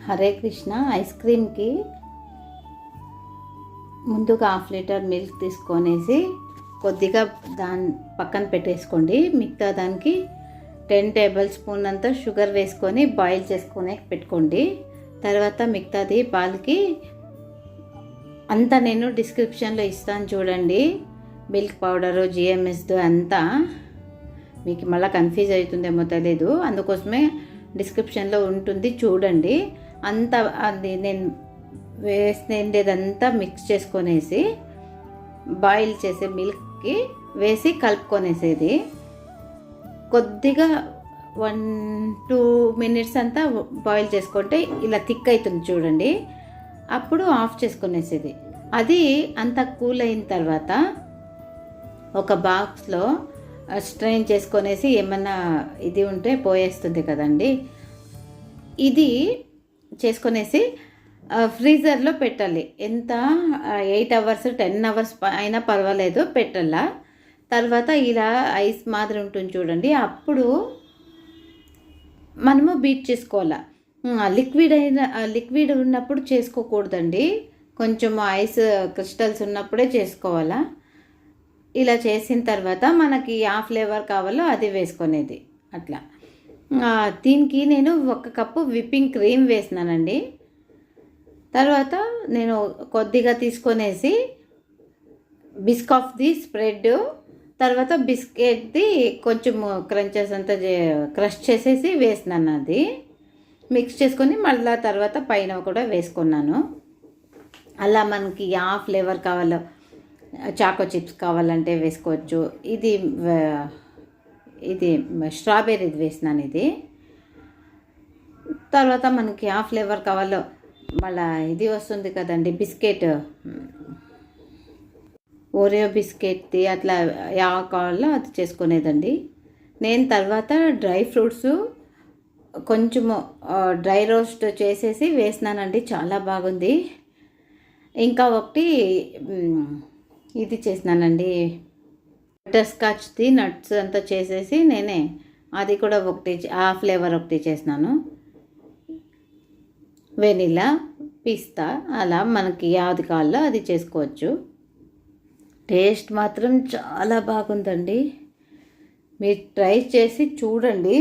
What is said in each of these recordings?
Hare Krishna. Ice క్రీమ్కి ముందుగా 1/2 litre milk తీసుకొనేసి కొద్దిగా దాని పక్కన పెట్టేసుకోండి. మిగతా దానికి 10 టేబుల్ స్పూన్ అంతా షుగర్ వేసుకొని బాయిల్ చేసుకొని పెట్టుకోండి. తర్వాత మిగతాది పాలకి అంతా నేను డిస్క్రిప్షన్లో ఇస్తాను చూడండి. మిల్క్ పౌడరు జిఎంఎస్ది అంతా మీకు మళ్ళీ కన్ఫ్యూజ్ అవుతుందేమో తెలీదు, అందుకోసమే డిస్క్రిప్షన్లో ఉంటుంది చూడండి. అంతా అది నేను వేసిందేదంతా మిక్స్ చేసుకొనేసి బాయిల్ చేసే మిల్క్కి వేసి కలుపుకొనేసేది. కొద్దిగా 1-2 మినిట్స్ అంతా బాయిల్ చేసుకుంటే ఇలా థిక్ అవుతుంది చూడండి. అప్పుడు ఆఫ్ చేసుకునేసేది. అది అంతా కూల్ అయిన తర్వాత ఒక బాక్స్లో స్ట్రెయిన్ చేసుకొనేసి ఏమన్నా ఇది ఉంటే పోయేస్తుంది కదండి, ఇది చేసుకొనేసి ఫ్రీజర్లో పెట్టాలి. ఎంత 8 అవర్స్ 10 అవర్స్ అయినా పర్వాలేదు పెట్టాల. తర్వాత ఇలా ఐస్ మాదిరి ఉంటుంది చూడండి, అప్పుడు మనము బీట్ చేసుకోవాలా. లిక్విడ్ ఉన్నప్పుడు చేసుకోకూడదండి, కొంచెం ఐస్ క్రిస్టల్స్ ఉన్నప్పుడే చేసుకోవాలా. ఇలా చేసిన తర్వాత మనకి ఆ ఫ్లేవర్ కావాలో అది వేసుకునేది. అట్లా దీనికి నేను 1 కప్పు విప్పింగ్ క్రీమ్ వేసినానండి. తర్వాత నేను కొద్దిగా తీసుకొనేసి బిస్కాఫ్ది స్ప్రెడ్, తర్వాత బిస్కెట్ది కొంచెం క్రంచెస్ అంతా క్రష్ చేసేసి వేసినాను. అది మిక్స్ చేసుకొని మళ్ళీ తర్వాత పైన కూడా వేసుకున్నాను. అలా మనకి ఆ ఫ్లేవర్ కావాలో చాకో చిప్స్ కావాలంటే వేసుకోవచ్చు. ఇది స్ట్రాబెర్రీది వేసినాను. ఇది తర్వాత మనకి ఆ ఫ్లేవర్ కావాలో మళ్ళీ ఇది వస్తుంది కదండి, బిస్కెట్ ఓరియో బిస్కెట్ది అట్లా యా కావాలో అది చేసుకునేదండి. నేను తర్వాత డ్రై ఫ్రూట్స్ కొంచెము డ్రై రోస్ట్ చేసేసి వేసినానండి, చాలా బాగుంది. ఇంకా ఒకటి ఇది చేసినానండి, బటర్ స్కాచ్ది నట్స్ అంతా చేసేసి నేనే అది కూడా ఒకటి ఆ ఫ్లేవర్ ఒకటి చేసినాను. వెనిలా, పిస్తా అలా మనకి యాది కావాలో అది చేసుకోవచ్చు. టేస్ట్ మాత్రం చాలా బాగుందండి, మీరు ట్రై చేసి చూడండి.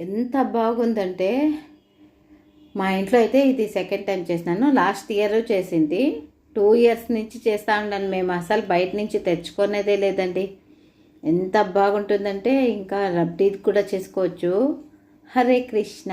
ఎంత బాగుందంటే మా ఇంట్లో అయితే ఇది సెకండ్ టైం చేసినాను. లాస్ట్ ఇయర్ చేసింది, 2 ఇయర్స్ నుంచి చేస్తూ ఉన్నాను. మేము అసలు బయట నుంచి తెచ్చుకునేదే లేదండి. ఎంత బాగుంటుందంటే ఇంకా రబ్డీ కూడా చేసుకోవచ్చు. హరే కృష్ణ.